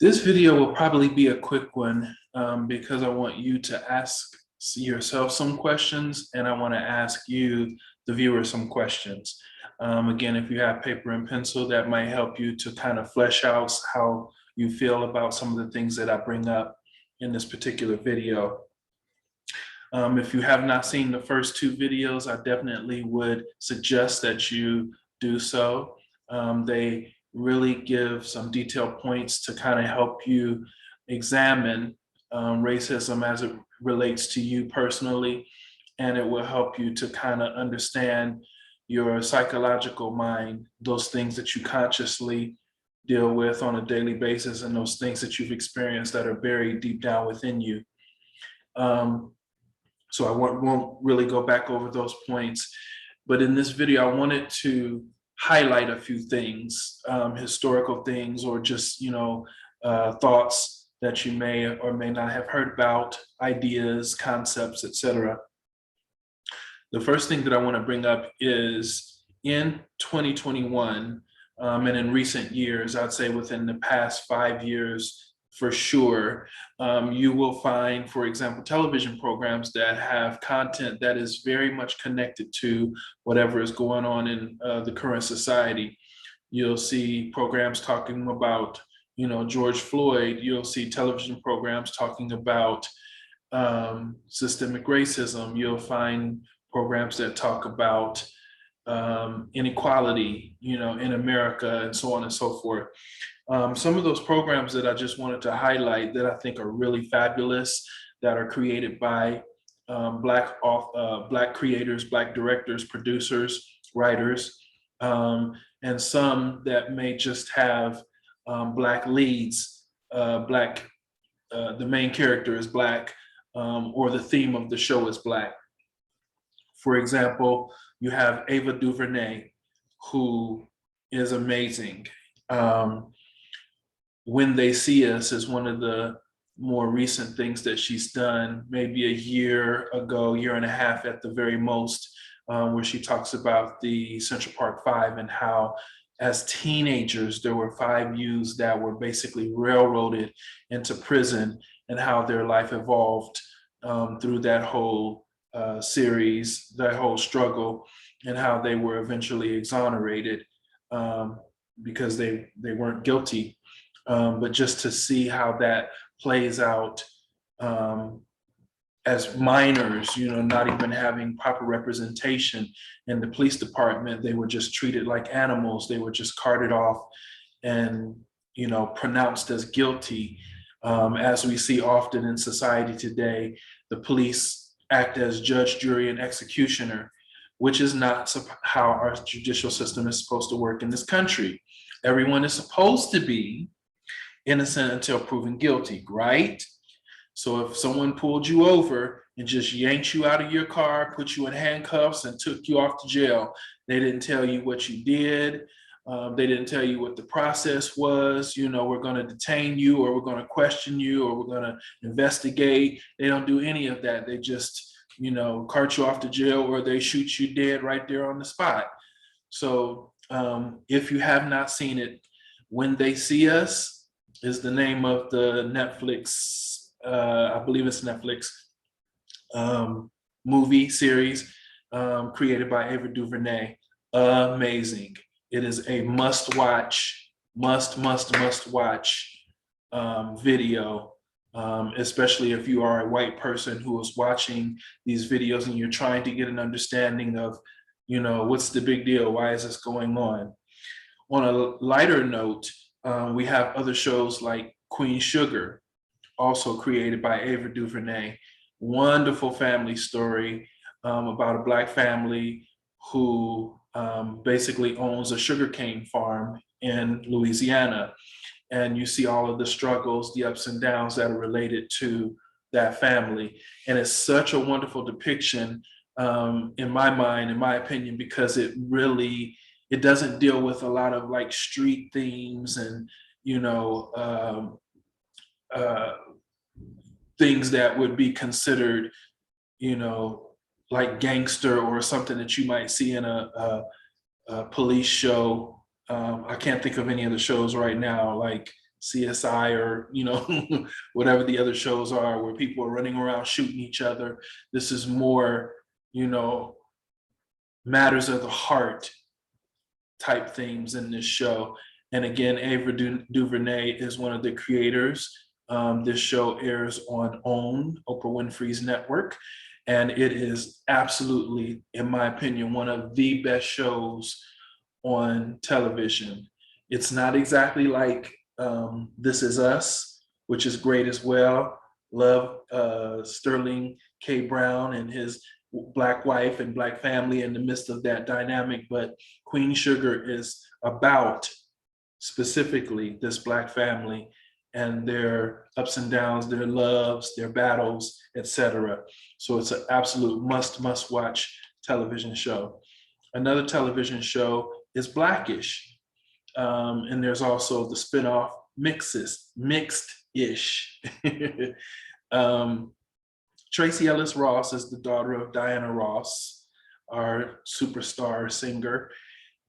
This video will probably be a quick one because I want you to ask yourself some questions and I want to ask you, the viewer, some questions. Again, if you have paper and pencil, that might help you to kind of flesh out how you feel about some of the things that I bring up in this particular video. If you have not seen the first two videos, I definitely would suggest that you do so. They really give some detailed points to kind of help you examine racism as it relates to you personally, and it will help you to kind of understand your psychological mind, those things that you consciously deal with on a daily basis and those things that you've experienced that are buried deep down within you. So I won't really go back over those points, but in this video, I wanted to highlight a few things, historical things, or just, thoughts that you may or may not have heard about, ideas, concepts, etc. The first thing that I want to bring up is in 2021, and in recent years, I'd say within the past 5 years, for sure, you will find, for example, television programs that have content that is very much connected to whatever is going on in the current society. You'll see programs talking about, George Floyd. You'll see television programs talking about systemic racism. You'll find programs that talk about inequality, in America, and so on and so forth. Some of those programs that I just wanted to highlight that I think are really fabulous, that are created by Black creators, Black directors, producers, writers, and some that may just have Black leads, the main character is Black, or the theme of the show is Black. For example, you have Ava DuVernay, who is amazing. When They See Us is one of the more recent things that she's done, maybe a year ago, year and a half at the very most, where she talks about the Central Park Five and how as teenagers, there were 5 youths that were basically railroaded into prison, and how their life evolved through that whole series, that whole struggle, and how they were eventually exonerated because they weren't guilty. But just to see how that plays out as minors, not even having proper representation in the police department. They were just treated like animals. They were just carted off and, pronounced as guilty. As we see often in society today, the police act as judge, jury, and executioner, which is not how our judicial system is supposed to work in this country. Everyone is supposed to be innocent until proven guilty, right? So if someone pulled you over and just yanked you out of your car, put you in handcuffs, and took you off to jail, they didn't tell you what you did. They didn't tell you what the process was. We're going to detain you, or we're going to question you, or we're going to investigate. They don't do any of that. They just, cart you off to jail, or they shoot you dead right there on the spot. So if you have not seen it, When They See Us is the name of the Netflix, I believe it's Netflix, movie series created by Ava DuVernay. Amazing. It is a must watch video, especially if you are a white person who is watching these videos and you're trying to get an understanding of, what's the big deal? Why is this going on? On a lighter note, we have other shows like Queen Sugar, also created by Ava DuVernay. Wonderful family story about a Black family who basically owns a sugarcane farm in Louisiana. And you see all of the struggles, the ups and downs that are related to that family. And it's such a wonderful depiction, in my mind, in my opinion, because it doesn't deal with a lot of like street themes and, things that would be considered, like gangster or something that you might see in a police show. I can't think of any of the shows right now, like CSI or, whatever the other shows are where people are running around shooting each other. This is more, matters of the heart type themes in this show. And again, Ava DuVernay is one of the creators. This show airs on OWN, Oprah Winfrey's network, and it is absolutely, in my opinion, one of the best shows on television. It's not exactly like This Is Us, which is great as well. Love Sterling K. Brown and his Black wife and Black family in the midst of that dynamic, but Queen Sugar is about specifically this Black family and their ups and downs, their loves, their battles, etc. So it's an absolute must watch television show. Another television show is Blackish. And there's also the spinoff Mixed-ish. Tracee Ellis Ross is the daughter of Diana Ross, our superstar singer.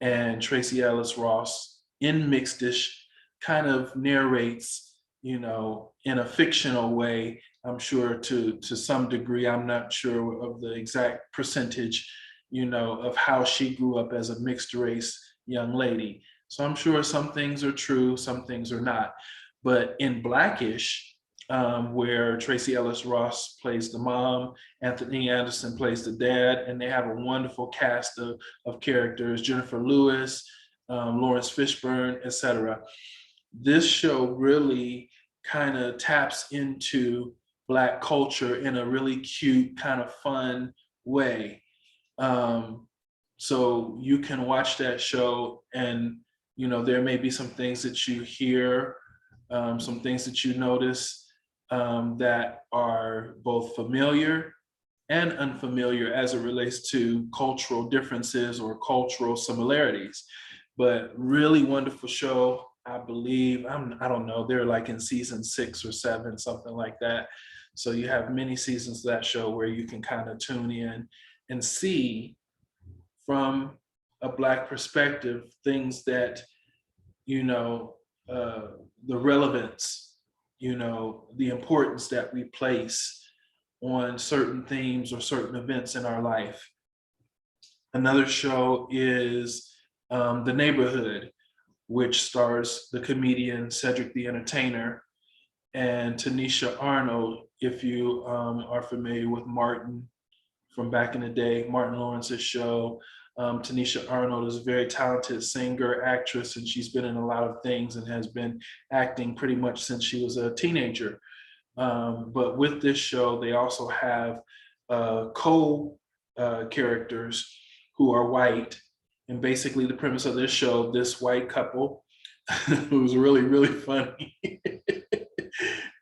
And Tracee Ellis Ross in Mixed-ish kind of narrates, in a fictional way, I'm sure to some degree. I'm not sure of the exact percentage, of how she grew up as a mixed race young lady. So I'm sure some things are true, some things are not. But in Blackish, where Tracee Ellis Ross plays the mom, Anthony Anderson plays the dad, and they have a wonderful cast of characters, Jennifer Lewis, Lawrence Fishburne, etc. This show really kind of taps into Black culture in a really cute, kind of fun way. So you can watch that show and, there may be some things that you hear, some things that you notice that are both familiar and unfamiliar as it relates to cultural differences or cultural similarities. But really wonderful show. I believe, I don't know, they're like in season 6 or 7, something like that. So you have many seasons of that show where you can kind of tune in and see from a Black perspective things that, the relevance, the importance that we place on certain themes or certain events in our life. Another show is The Neighborhood, which stars the comedian Cedric the Entertainer and Tanisha Arnold. If you are familiar with Martin from back in the day, Martin Lawrence's show, Tanisha Arnold is a very talented singer, actress, and she's been in a lot of things and has been acting pretty much since she was a teenager. But with this show, they also have co-characters who are white. And basically the premise of this show, this white couple, who's really, really funny,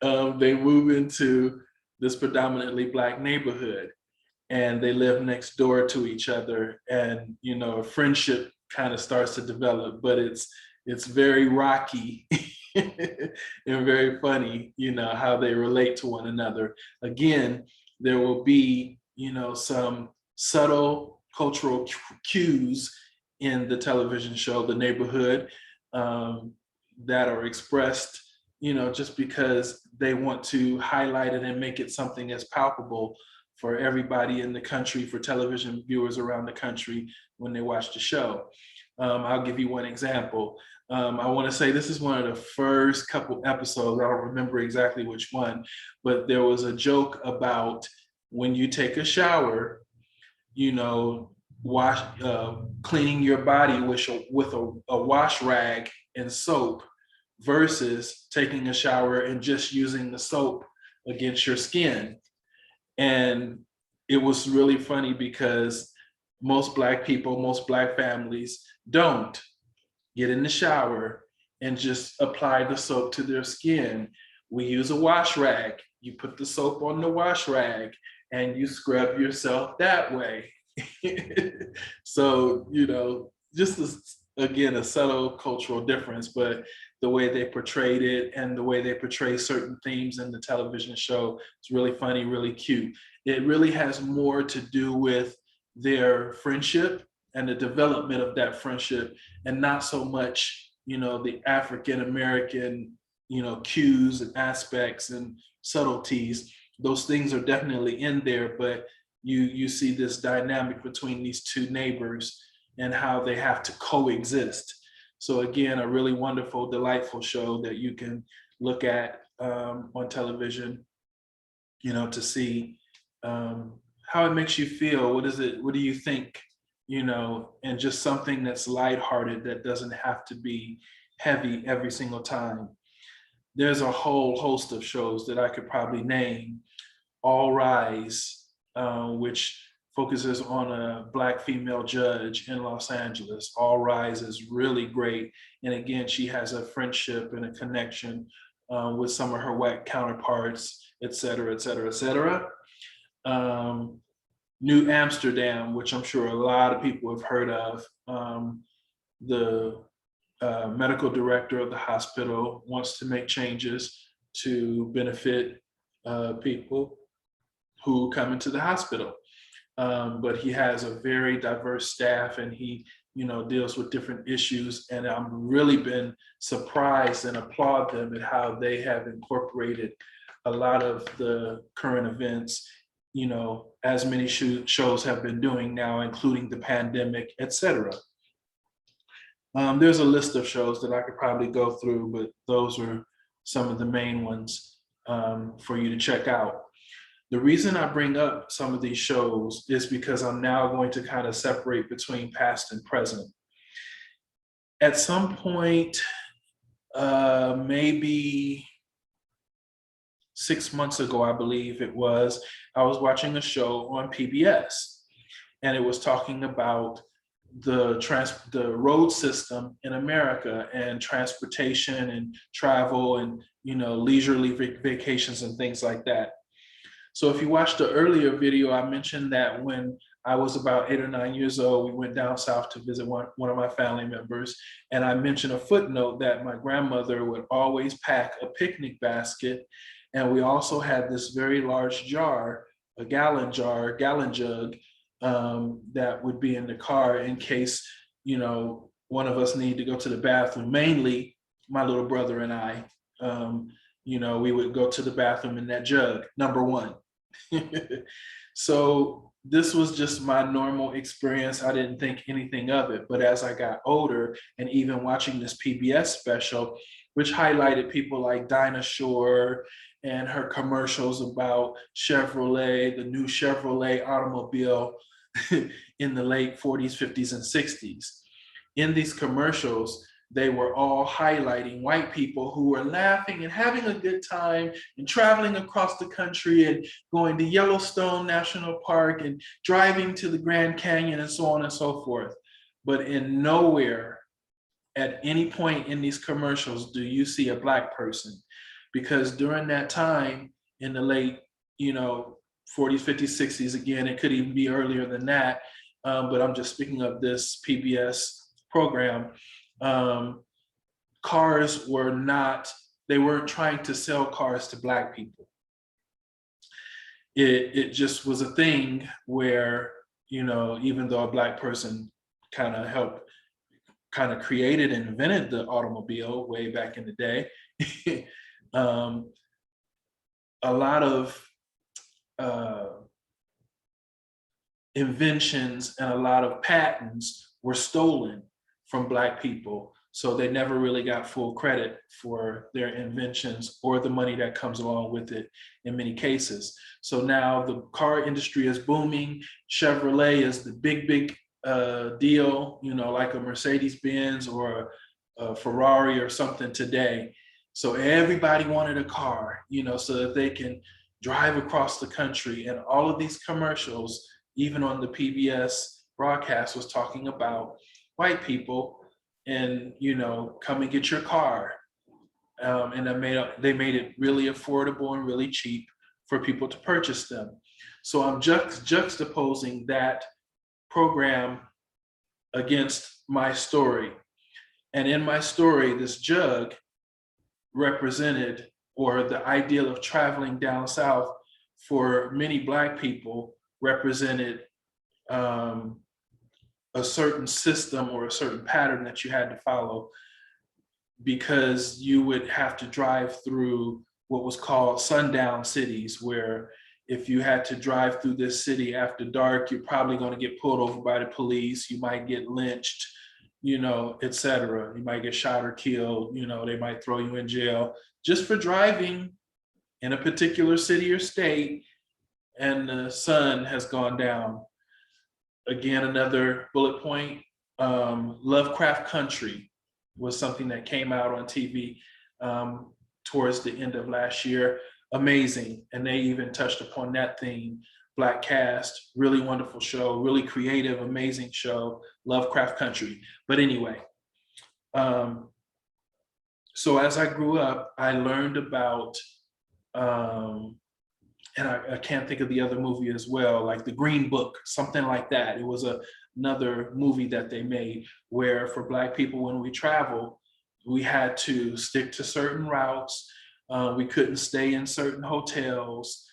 they move into this predominantly Black neighborhood and they live next door to each other. And, a friendship kind of starts to develop, but it's very rocky and very funny, how they relate to one another. Again, there will be, some subtle cultural cues in the television show, The Neighborhood, that are expressed, just because they want to highlight it and make it something as palpable for everybody in the country, for television viewers around the country when they watch the show. I'll give you one example. I want to say this is one of the first couple episodes. I don't remember exactly which one, but there was a joke about when you take a shower, cleaning your body with a wash rag and soap versus taking a shower and just using the soap against your skin. And it was really funny because most Black people, most Black families don't get in the shower and just apply the soap to their skin. We use a wash rag. You put the soap on the wash rag and you scrub yourself that way. So, just again, a subtle cultural difference, but the way they portrayed it and the way they portray certain themes in the television show, it's really funny, really cute. It really has more to do with their friendship and the development of that friendship, and not so much, the African American cues and aspects and subtleties. Those things are definitely in there, but you see this dynamic between these two neighbors and how they have to coexist. So again, a really wonderful, delightful show that you can look at on television, to see how it makes you feel. What do you think? And just something that's lighthearted that doesn't have to be heavy every single time. There's a whole host of shows that I could probably name. All Rise, which focuses on a Black female judge in Los Angeles. All Rise is really great. And again, she has a friendship and a connection with some of her white counterparts, et cetera, et cetera, et cetera. New Amsterdam, which I'm sure a lot of people have heard of. The medical director of the hospital wants to make changes to benefit people who come into the hospital. But he has a very diverse staff, and he deals with different issues. And I've really been surprised and applaud them at how they have incorporated a lot of the current events, as many shows have been doing now, including the pandemic, etc. There's a list of shows that I could probably go through, but those are some of the main ones for you to check out. The reason I bring up some of these shows is because I'm now going to kind of separate between past and present. At some point, maybe 6 months ago, I believe it was, I was watching a show on PBS, and it was talking about the road system in America and transportation and travel and leisurely vacations and things like that. So if you watched the earlier video, I mentioned that when I was about 8 or 9 years old, we went down south to visit one of my family members. And I mentioned a footnote that my grandmother would always pack a picnic basket. And we also had this very large jar, a gallon jug, that would be in the car in case, one of us needed to go to the bathroom, mainly my little brother and I. We would go to the bathroom in that jug, number one. So this was just my normal experience. I didn't think anything of it. But as I got older, and even watching this PBS special, which highlighted people like Dinah Shore and her commercials about Chevrolet, the new Chevrolet automobile in the late 40s, 50s, and 60s. In these commercials, they were all highlighting white people who were laughing and having a good time and traveling across the country and going to Yellowstone National Park and driving to the Grand Canyon and so on and so forth. But in nowhere at any point in these commercials do you see a Black person, because during that time in the late, 40s, 50s, 60s, again, it could even be earlier than that, but I'm just speaking of this PBS program. Cars they weren't trying to sell cars to Black people. It just was a thing where, even though a Black person kind of created and invented the automobile way back in the day, a lot of inventions and a lot of patents were stolen from Black people. So they never really got full credit for their inventions or the money that comes along with it in many cases. So now the car industry is booming. Chevrolet is the big deal, like a Mercedes-Benz or a Ferrari or something today. So everybody wanted a car, so that they can drive across the country. And all of these commercials, even on the PBS broadcast, was talking about white people and, come and get your car. And they made it really affordable and really cheap for people to purchase them. So I'm juxtaposing that program against my story. And in my story, this jug represented, or the ideal of traveling down south for many Black people represented a certain system or a certain pattern that you had to follow. because you would have to drive through what was called sundown cities, where if you had to drive through this city after dark, you're probably going to get pulled over by the police. You might get lynched, etc. You might get shot or killed. They might throw you in jail just for driving in a particular city or state, and the sun has gone down. Again, another bullet point, Lovecraft Country was something that came out on TV towards the end of last year. Amazing. And they even touched upon that theme. Black cast, really wonderful show, really creative, amazing show, Lovecraft Country. But anyway, so as I grew up, I learned about, and I can't think of the other movie as well, like The Green Book, something like that. It was another movie that they made where for Black people, when we travel, we had to stick to certain routes. We couldn't stay in certain hotels.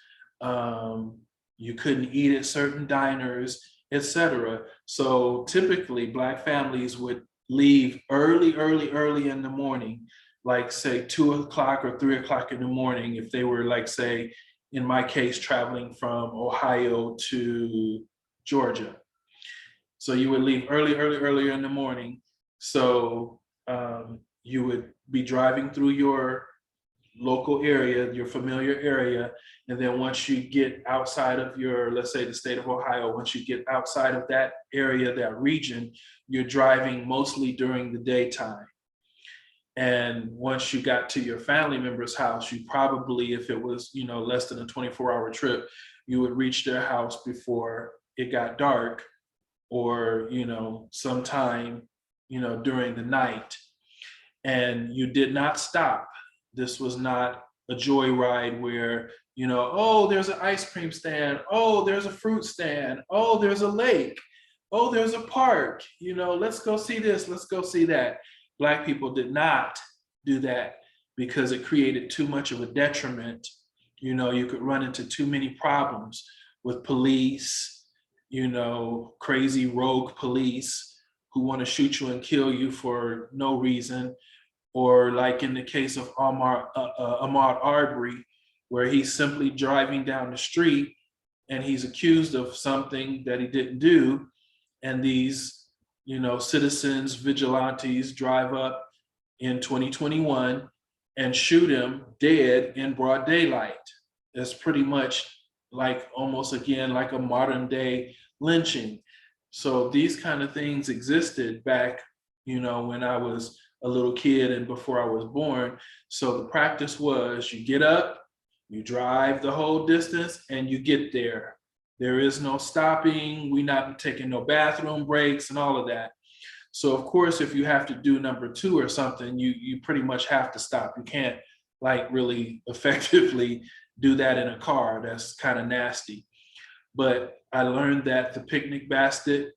You couldn't eat at certain diners, etc. So typically Black families would leave early in the morning, like say 2 o'clock or 3 o'clock in the morning, if they were, like, say, in my case, traveling from Ohio to Georgia. So you would leave early in the morning. So you would be driving through your local area, your familiar area. And then once you get outside of your, let's say the state of Ohio, once you get outside of that area, that region, you're driving mostly during the daytime. And once you got to your family member's house, you probably, if it was, less than a 24-hour trip, you would reach their house before it got dark, or, sometime, during the night. And you did not stop. This was not a joyride where, oh, there's an ice cream stand. Oh, there's a fruit stand. Oh, there's a lake. Oh, there's a park. Let's go see this. Let's go see that. Black people did not do that because it created too much of a detriment. You could run into too many problems with police, crazy rogue police who want to shoot you and kill you for no reason. Or like in the case of Ahmaud Arbery, where he's simply driving down the street and he's accused of something that he didn't do. And these citizens, vigilantes drive up in 2021 and shoot him dead in broad daylight. That's pretty much like almost, again, like a modern day lynching. So these kind of things existed back, when I was a little kid and before I was born. So the practice was you get up, you drive the whole distance, and you get there. There is no stopping. We're not taking no bathroom breaks and all of that. So of course, if you have to do number 2 or something, you pretty much have to stop. You can't like really effectively do that in a car. That's kind of nasty. But I learned that the picnic basket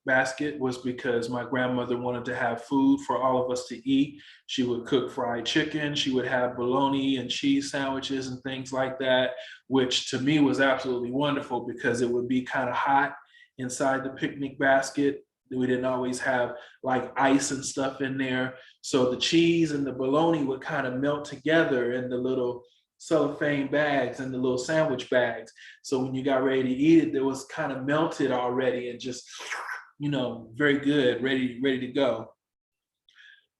was because my grandmother wanted to have food for all of us to eat. She would cook fried chicken. She would have bologna and cheese sandwiches and things like that, which to me was absolutely wonderful because it would be kind of hot inside the picnic basket. We didn't always have like ice and stuff in there. So the cheese and the bologna would kind of melt together in the little cellophane bags and the little sandwich bags. So when you got ready to eat it, it was kind of melted already and just, very good, ready to go.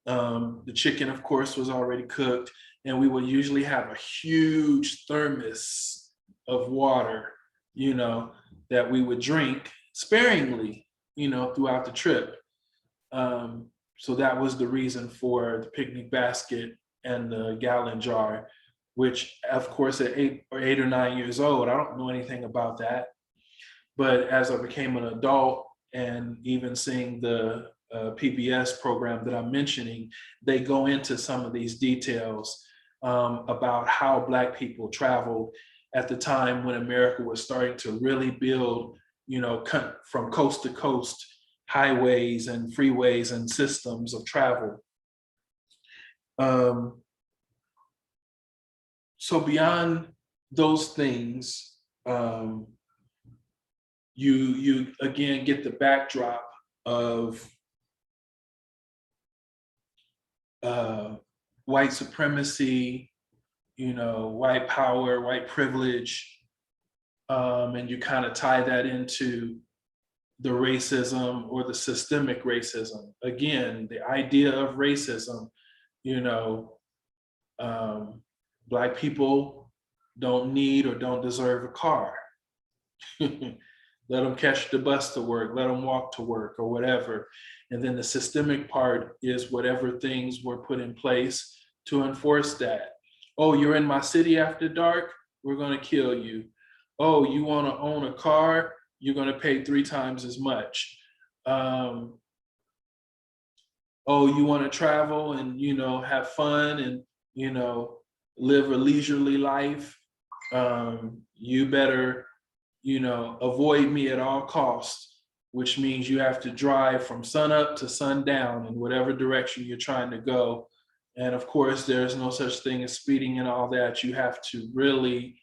The chicken, of course, was already cooked, and we would usually have a huge thermos of water, that we would drink sparingly, throughout the trip. So that was the reason for the picnic basket and the gallon jar, which of course at 8 or 9 years old, I don't know anything about that. But as I became an adult and even seeing the PBS program that I'm mentioning, they go into some of these details about how Black people traveled at the time when America was starting to really build, from coast to coast highways and freeways and systems of travel. So beyond those things, you again get the backdrop of white supremacy, white power, white privilege, and you kind of tie that into the racism or the systemic racism. Again, the idea of racism, Black people don't need or don't deserve a car. Let them catch the bus to work, let them walk to work or whatever. And then the systemic part is whatever things were put in place to enforce that. Oh, you're in my city after dark, we're gonna kill you. Oh, you wanna own a car, you're gonna pay 3 times as much. Oh, you wanna travel and have fun and live a leisurely life, you better avoid me at all costs, which means you have to drive from sun up to sundown in whatever direction you're trying to go. And of course, there's no such thing as speeding and all that. You have to really,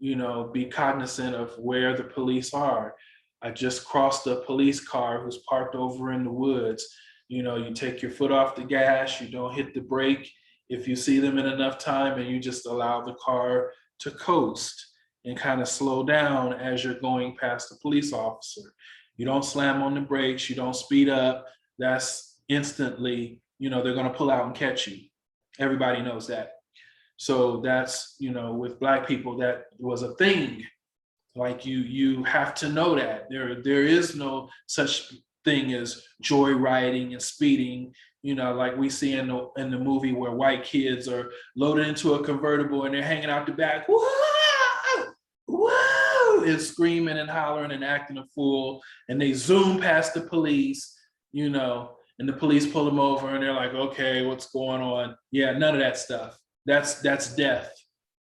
be cognizant of where the police are. I just crossed a police car who's parked over in the woods. You take your foot off the gas, you don't hit the brake. If you see them in enough time and you just allow the car to coast and kind of slow down as you're going past the police officer. You don't slam on the brakes, you don't speed up. That's instantly, they're gonna pull out and catch you. Everybody knows that. So that's, with Black people, that was a thing. Like you have to know that. There is no such thing as joyriding and speeding, like we see in the movie where white kids are loaded into a convertible and they're hanging out the back. Whoa! Whoa, is screaming and hollering and acting a fool, and they zoom past the police, and the police pull them over and they're like, okay, what's going on? Yeah, none of that stuff. That's death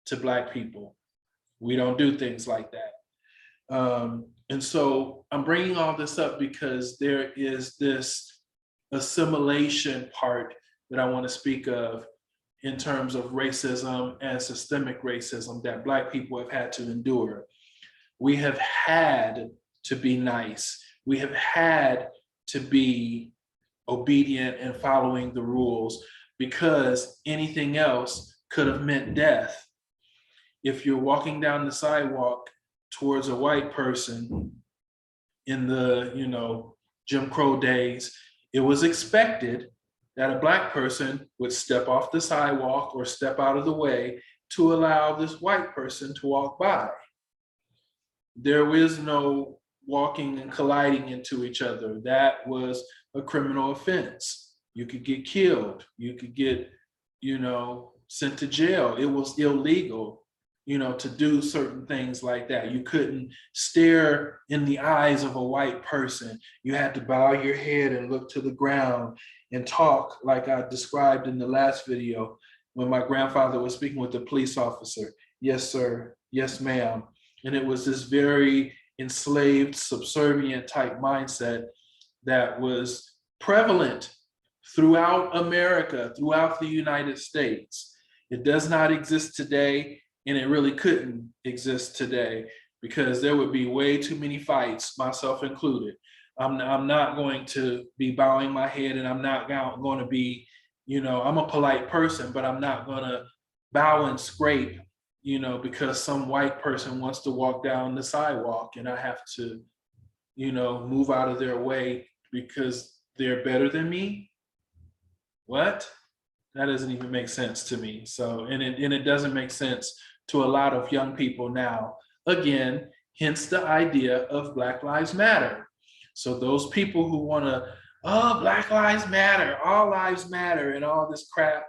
to Black people. We don't do things like that. And so I'm bringing all this up because there is this assimilation part that I want to speak of in terms of racism and systemic racism that Black people have had to endure. We have had to be nice. We have had to be obedient and following the rules because anything else could have meant death. If you're walking down the sidewalk towards a white person in the, Jim Crow days, it was expected that a Black person would step off the sidewalk or step out of the way to allow this white person to walk by. There is no walking and colliding into each other. That was a criminal offense. You could get killed. You could get, sent to jail. It was illegal, to do certain things like that. You couldn't stare in the eyes of a white person. You had to bow your head and look to the ground and talk like I described in the last video when my grandfather was speaking with the police officer. Yes, sir. Yes, ma'am. And it was this very enslaved, subservient type mindset that was prevalent throughout America, throughout the United States. It does not exist today, and it really couldn't exist today because there would be way too many fights, myself included. I'm not going to be bowing my head, and I'm not going to be, I'm a polite person, but I'm not going to bow and scrape, because some white person wants to walk down the sidewalk and I have to, move out of their way because they're better than me. What? That doesn't even make sense to me. So, and it doesn't make sense to a lot of young people now. Again, hence the idea of Black Lives Matter. So those people who want to, oh, Black Lives Matter, all lives matter, and all this crap,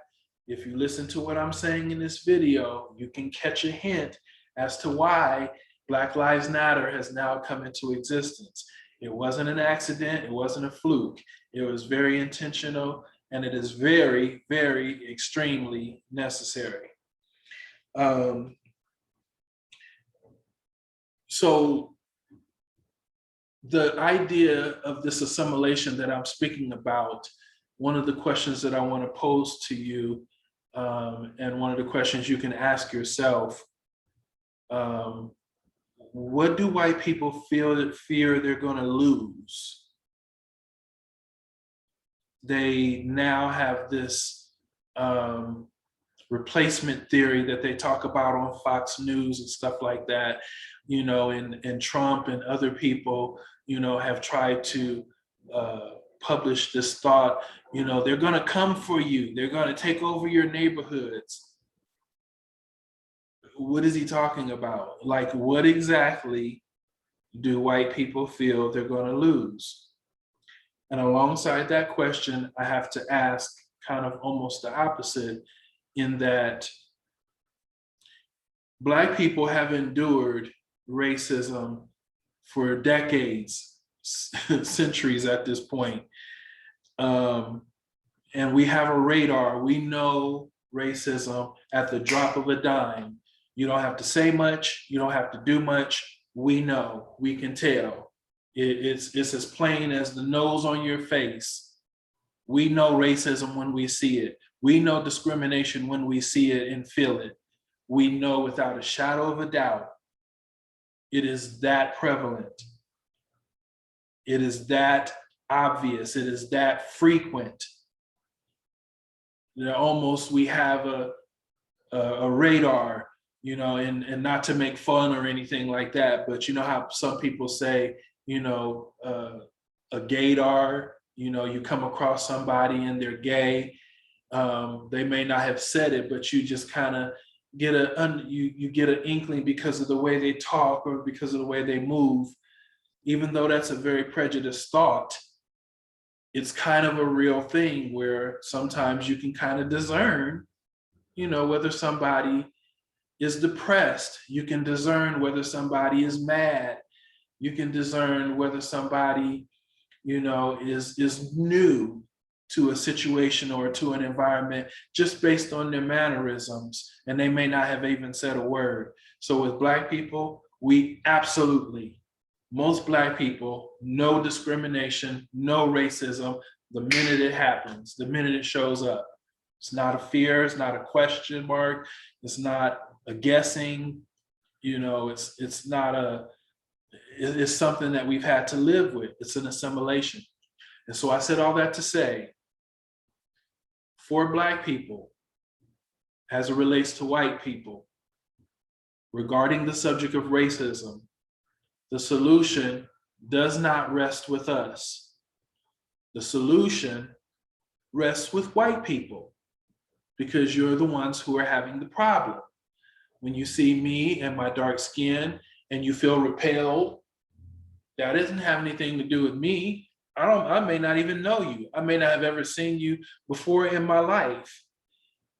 if you listen to what I'm saying in this video, you can catch a hint as to why Black Lives Matter has now come into existence. It wasn't an accident, it wasn't a fluke. It was very intentional, and it is very, very extremely necessary. So the idea of this assimilation that I'm speaking about, one of the questions that I want to pose to you, and one of the questions you can ask yourself, what do white people fear they're going to lose? They now have this replacement theory that they talk about on Fox News and stuff like that, and Trump and other people, have tried to publish this thought, they're going to come for you. They're going to take over your neighborhoods. What is he talking about? Like, what exactly do white people feel they're going to lose? And alongside that question, I have to ask kind of almost the opposite, in that Black people have endured racism for decades, centuries at this point. And we have a radar. We know racism at the drop of a dime. You don't have to say much. You don't have to do much. We know. We can tell. It's as plain as the nose on your face. We know racism when we see it. We know discrimination when we see it and feel it. We know without a shadow of a doubt. It is that prevalent. It is that obvious. It is that frequent. Almost we have a radar, and not to make fun or anything like that, but you know how some people say, a gaydar, you come across somebody and they're gay. They may not have said it, but you just kind of get you get an inkling because of the way they talk or because of the way they move. Even though that's a very prejudiced thought, it's kind of a real thing where sometimes you can kind of discern, whether somebody is depressed. You can discern whether somebody is mad. You can discern whether somebody, is new to a situation or to an environment just based on their mannerisms, and they may not have even said a word. So with Black people, we absolutely, most Black people, no discrimination, no racism the minute it happens, the minute it shows up. It's not a fear, it's not a question mark, it's not a guessing, it's not it's something that we've had to live with. It's an assimilation. And so I said all that to say, for Black people, as it relates to white people, regarding the subject of racism, the solution does not rest with us. The solution rests with white people, because you're the ones who are having the problem. When you see me and my dark skin and you feel repelled, that doesn't have anything to do with me. I may not even know you. I may not have ever seen you before in my life.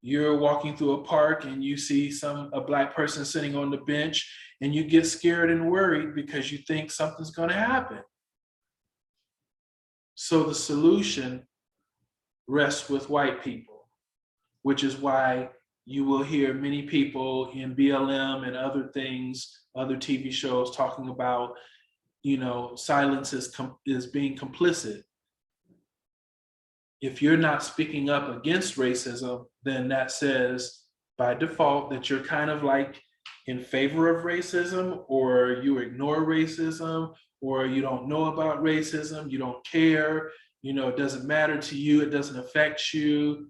You're walking through a park and you see a Black person sitting on the bench and you get scared and worried because you think something's going to happen. So the solution rests with white people, which is why you will hear many people in BLM and other things, other TV shows talking about, silence is being complicit. If you're not speaking up against racism, then that says by default that you're kind of like in favor of racism, or you ignore racism, or you don't know about racism, you don't care, it doesn't matter to you, it doesn't affect you.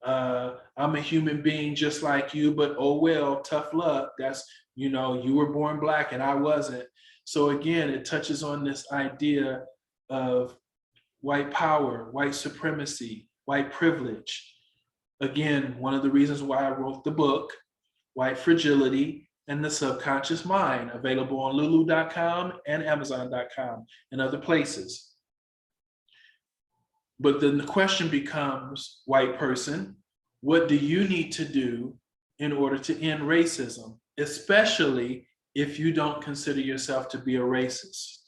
I'm a human being just like you, but oh well, tough luck. That's, you were born Black and I wasn't. So again, it touches on this idea of white power, white supremacy, white privilege. Again, one of the reasons why I wrote the book, White Fragility and the Subconscious Mind, available on lulu.com and amazon.com and other places. But then the question becomes, white person, what do you need to do in order to end racism, especially if you don't consider yourself to be a racist?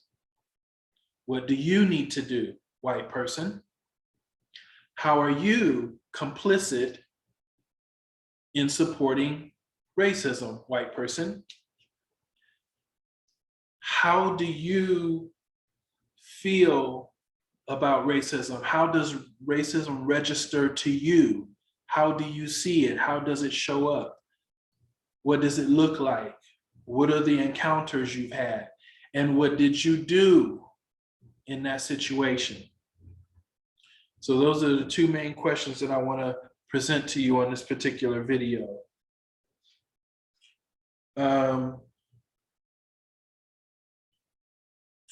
What do you need to do, white person? How are you complicit in supporting racism, white person? How do you feel about racism? How does racism register to you? How do you see it? How does it show up? What does it look like? What are the encounters you've had? And what did you do in that situation? So those are the two main questions that I want to present to you on this particular video.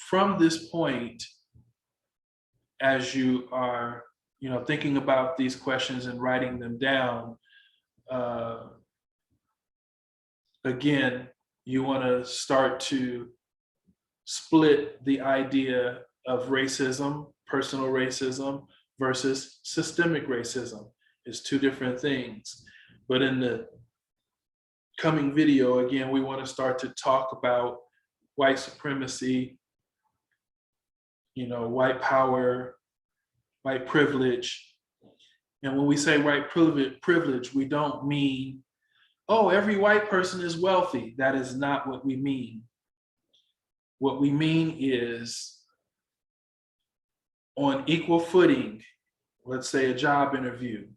From this point, as you are, thinking about these questions and writing them down, again, you want to start to split the idea of racism, personal racism, versus systemic racism. It's two different things. But in the coming video, again, we want to start to talk about white supremacy, white power, white privilege. And when we say white privilege, we don't mean, oh, every white person is wealthy. That is not what we mean. What we mean is on equal footing, let's say a job interview.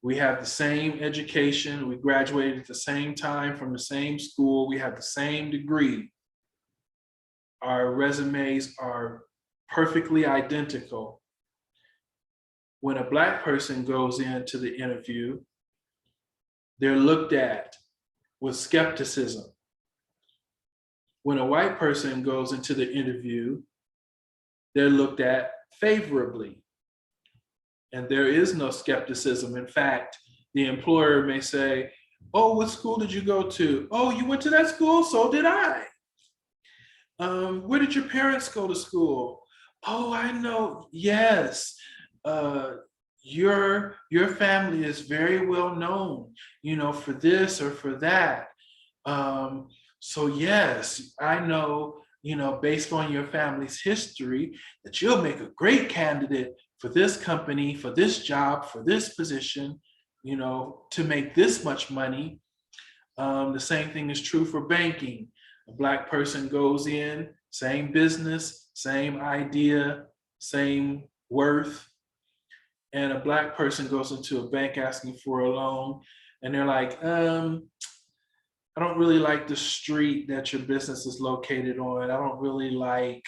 We have the same education, we graduated at the same time from the same school, we have the same degree. Our resumes are perfectly identical. When a Black person goes into the interview, they're looked at with skepticism. When a white person goes into the interview, they're looked at favorably. And there is no skepticism. In fact, the employer may say, oh, what school did you go to? Oh, you went to that school? So did I. Where did your parents go to school? Oh, I know. Yes. Your family is very well known, for this or for that. So yes, I know, based on your family's history, that you'll make a great candidate for this company, for this job, for this position, to make this much money. The same thing is true for banking. A Black person goes in, same business, same idea, same worth. And a Black person goes into a bank asking for a loan, and they're like, I don't really like the street that your business is located on. I don't really like,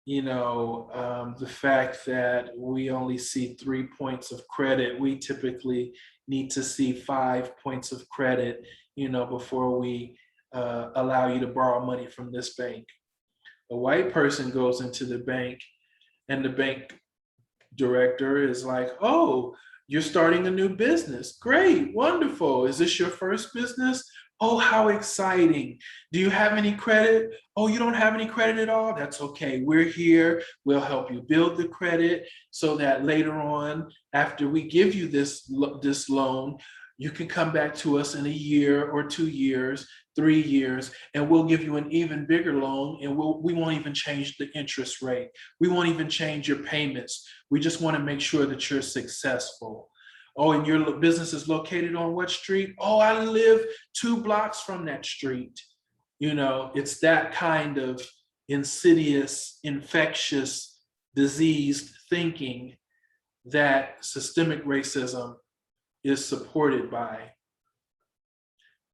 the fact that we only see 3 points of credit. We typically need to see 5 points of credit, before we allow you to borrow money from this bank. A white person goes into the bank and the bank director is like, oh, you're starting a new business. Great, wonderful. Is this your first business? Oh, how exciting. Do you have any credit? Oh, you don't have any credit at all? That's okay. We're here. We'll help you build the credit so that later on, after we give you this loan, you can come back to us in a year or 2 years, 3 years, and we'll give you an even bigger loan, and we won't even change the interest rate. We won't even change your payments. We just want to make sure that you're successful. Oh, and your business is located on what street? Oh, I live 2 blocks from that street. It's that kind of insidious, infectious, diseased thinking that systemic racism is supported by.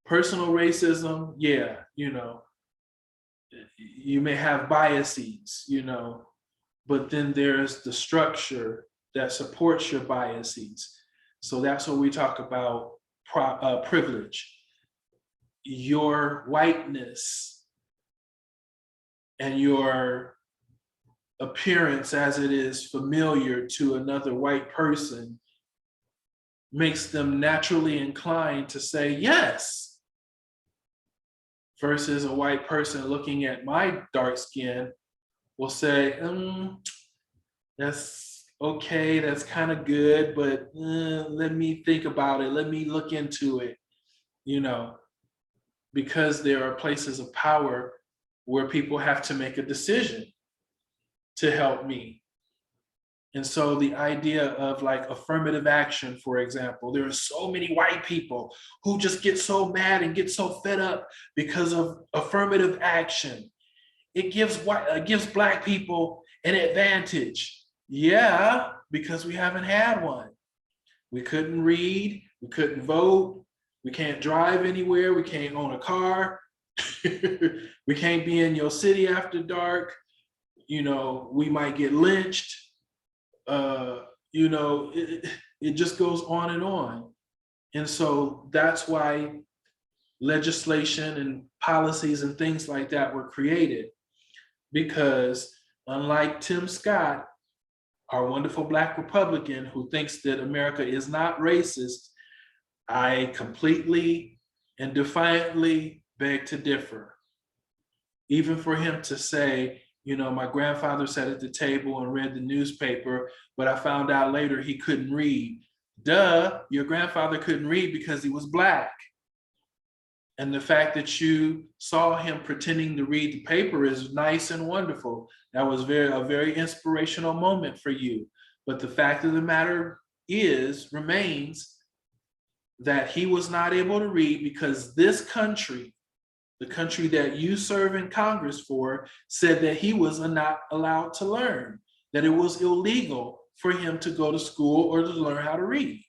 Personal racism, yeah, you may have biases, but then there's the structure that supports your biases. So that's what we talk about privilege. Your whiteness and your appearance as it is familiar to another white person makes them naturally inclined to say yes, versus a white person looking at my dark skin will say, that's okay, that's kind of good, but let me think about it. Let me look into it, because there are places of power where people have to make a decision to help me. And so the idea of like affirmative action, for example, there are so many white people who just get so mad and get so fed up because of affirmative action. It gives Black people an advantage. Yeah, because we haven't had one. We couldn't read, we couldn't vote, we can't drive anywhere, we can't own a car, we can't be in your city after dark, we might get lynched. It just goes on and on. And so that's why legislation and policies and things like that were created, because unlike Tim Scott, our wonderful Black Republican who thinks that America is not racist, I completely and defiantly beg to differ. Even for him to say, you know, my grandfather sat at the table and read the newspaper, but I found out later he couldn't read. Duh, your grandfather couldn't read because he was Black. And the fact that you saw him pretending to read the paper is nice and wonderful. That was a very inspirational moment for you. But the fact of the matter remains that he was not able to read because this country, the country that you serve in Congress for, said that he was not allowed to learn, that it was illegal for him to go to school or to learn how to read.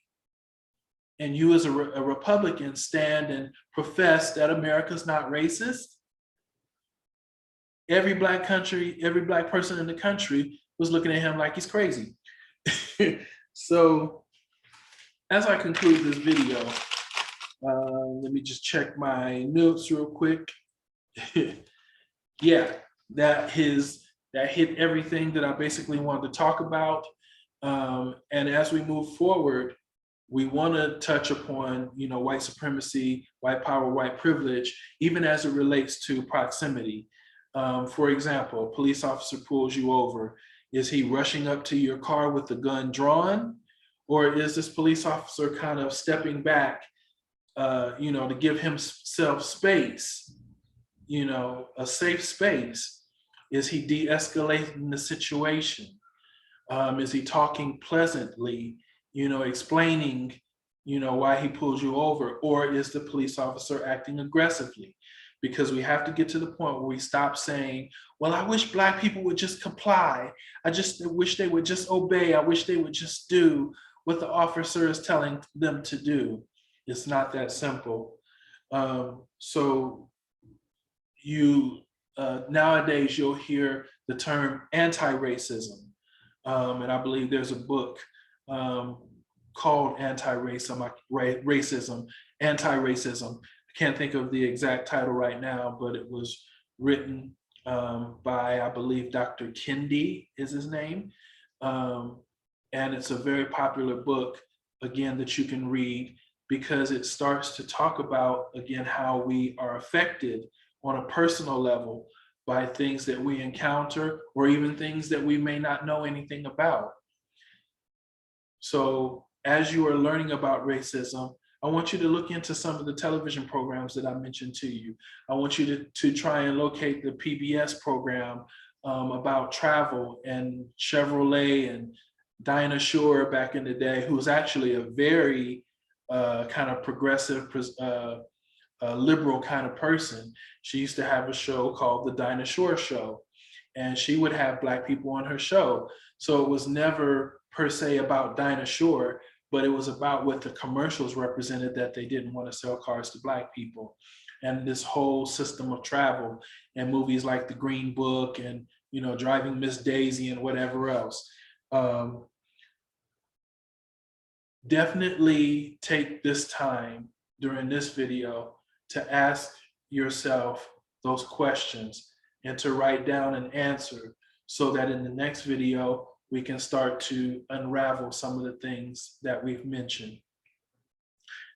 And you as a Republican stand and profess that America's not racist. Every Black person in the country was looking at him like he's crazy. So as I conclude this video, let me just check my notes real quick. Yeah, that hit everything that I basically wanted to talk about. And as we move forward, we want to touch upon, you know, white supremacy, white power, white privilege, even as it relates to proximity. For example, a police officer pulls you over. Is he rushing up to your car with the gun drawn? Or is this police officer kind of stepping back, you know, to give himself space, you know, a safe space? Is he de-escalating the situation? Is he talking pleasantly, you know, explaining, you know, why he pulls you over? Or is the police officer acting aggressively? Because we have to get to the point where we stop saying, well, I wish Black people would just comply. I just wish they would just obey. I wish they would just do what the officer is telling them to do. It's not that simple. So nowadays you'll hear the term anti-racism. And I believe there's a book called Antiracism. I can't think of the exact title right now, but it was written by, I believe, Dr. Kendi is his name. And it's a very popular book, again, that you can read, because it starts to talk about, again, how we are affected on a personal level by things that we encounter, or even things that we may not know anything about. So as you are learning about racism, I want you to look into some of the television programs that I mentioned to you. I want you to try and locate the PBS program about travel, and Chevrolet and Dinah Shore back in the day, who was actually a very kind of progressive, liberal kind of person. She used to have a show called The Dinah Shore Show, and she would have Black people on her show. So it was never per se about Dinah Shore, but it was about what the commercials represented, that they didn't want to sell cars to Black people. And this whole system of travel, and movies like The Green Book, and, you know, Driving Miss Daisy, and whatever else. Definitely take this time during this video to ask yourself those questions and to write down an answer, so that in the next video, we can start to unravel some of the things that we've mentioned.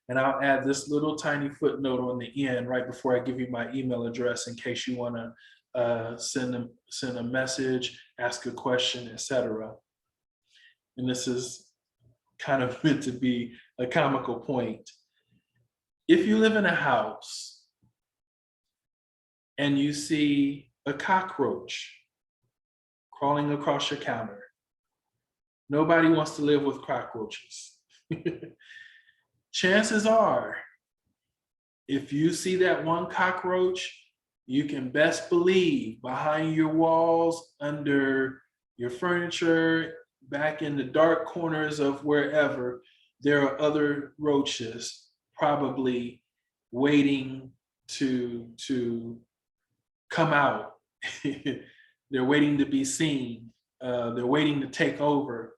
And I'll add this little tiny footnote on the end right before I give you my email address, in case you want to send a message, ask a question, etc. And this is kind of meant to be a comical point. If you live in a house and you see a cockroach crawling across your counter, nobody wants to live with cockroaches. Chances are, if you see that one cockroach, you can best believe behind your walls, under your furniture, back in the dark corners of wherever, there are other roaches probably waiting to come out. They're waiting to be seen. They're waiting to take over.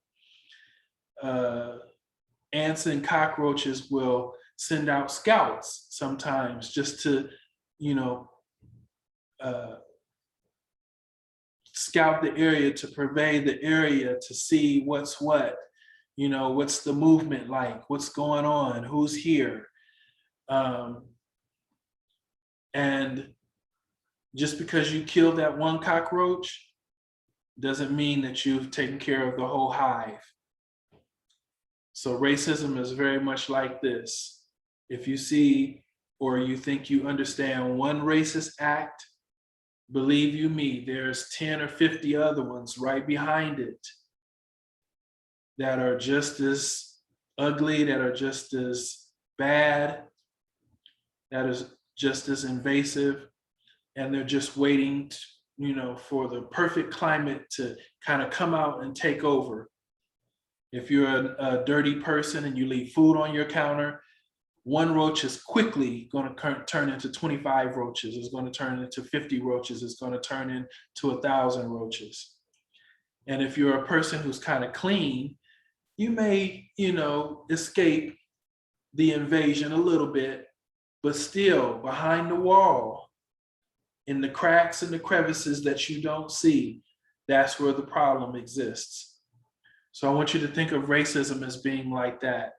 ants and cockroaches will send out scouts sometimes just to, you know, scout the area, to pervade the area, to see what's what, you know, what's the movement like, what's going on, who's here. And just because you killed that one cockroach doesn't mean that you've taken care of the whole hive. So racism is very much like this. If you see or you think you understand one racist act, believe you me, there's 10 or 50 other ones right behind it that are just as ugly, that are just as bad, that is just as invasive, and they're just waiting, you know, for the perfect climate to kind of come out and take over. If you're a dirty person and you leave food on your counter, one roach is quickly going to turn into 25 roaches. It's going to turn into 50 roaches. It's going to turn into 1,000 roaches. And if you're a person who's kind of clean, you may, you know, escape the invasion a little bit, but still behind the wall, in the cracks and the crevices that you don't see, that's where the problem exists. So I want you to think of racism as being like that.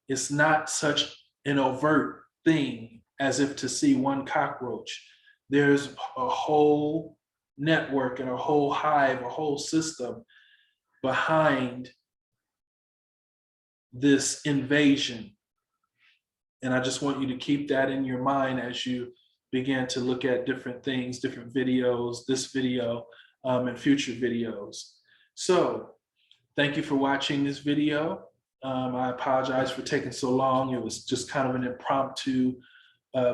It's not such an overt thing as if to see one cockroach. There's a whole network and a whole hive, a whole system behind this invasion. And I just want you to keep that in your mind as you begin to look at different things, different videos, this video, and future videos. So thank you for watching this video. I apologize for taking so long. It was just kind of an impromptu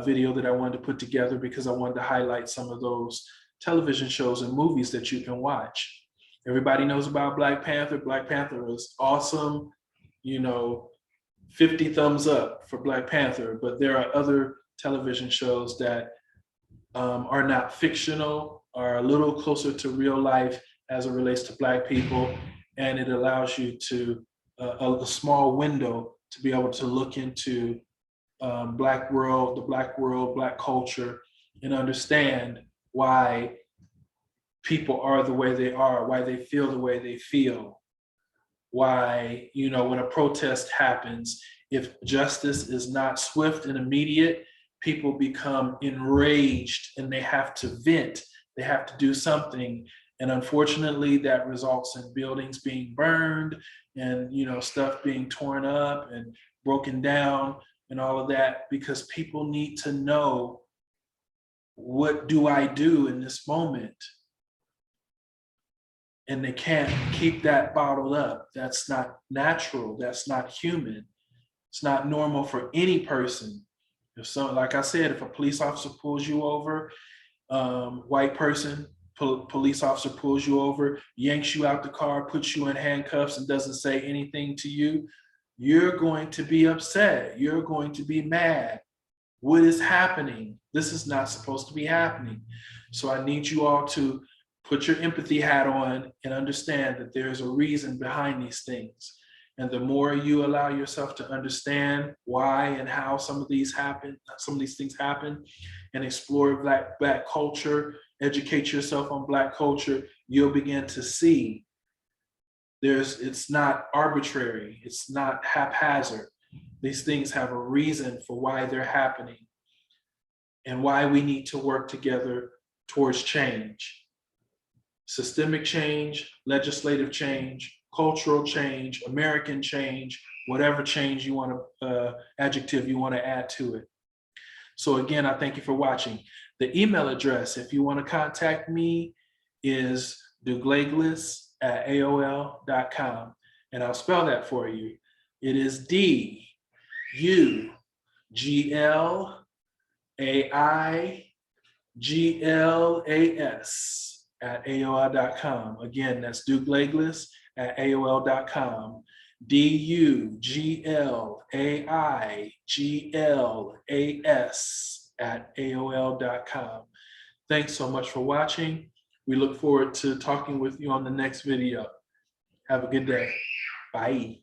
video that I wanted to put together because I wanted to highlight some of those television shows and movies that you can watch. Everybody knows about Black Panther. Black Panther is awesome. You know, 50 thumbs up for Black Panther, but there are other television shows that are not fictional, are a little closer to real life as it relates to Black people, and it allows you to a small window to be able to look into Black world, Black culture, and understand why people are the way they are, why they feel the way they feel, why, you know, when a protest happens, if justice is not swift and immediate, people become enraged and they have to vent, they have to do something. And unfortunately, that results in buildings being burned and, you know, stuff being torn up and broken down and all of that, because people need to know, what do I do in this moment? And they can't keep that bottled up. That's not natural. That's not human. It's not normal for any person. If so, like I said, if a police officer pulls you over, white person, police officer pulls you over, yanks you out the car, puts you in handcuffs and doesn't say anything to you, you're going to be upset. You're going to be mad. What is happening? This is not supposed to be happening. So I need you all to put your empathy hat on and understand that there's a reason behind these things. And the more you allow yourself to understand why and how some of these things happen, and explore Black culture, educate yourself on Black culture, you'll begin to see it's not arbitrary, it's not haphazard. These things have a reason for why they're happening and why we need to work together towards change. Systemic change, legislative change, cultural change, American change, whatever change you want to, adjective you want to add to it. So again, I thank you for watching. The email address, if you want to contact me, is douglagless@aol.com. And I'll spell that for you. It is DUGLAIGLAS@aol.com. Again, that's douglagless@aol.com. DUGLAIGLAS@aol.com. Thanks so much for watching. We look forward to talking with you on the next video. Have a good day. Bye.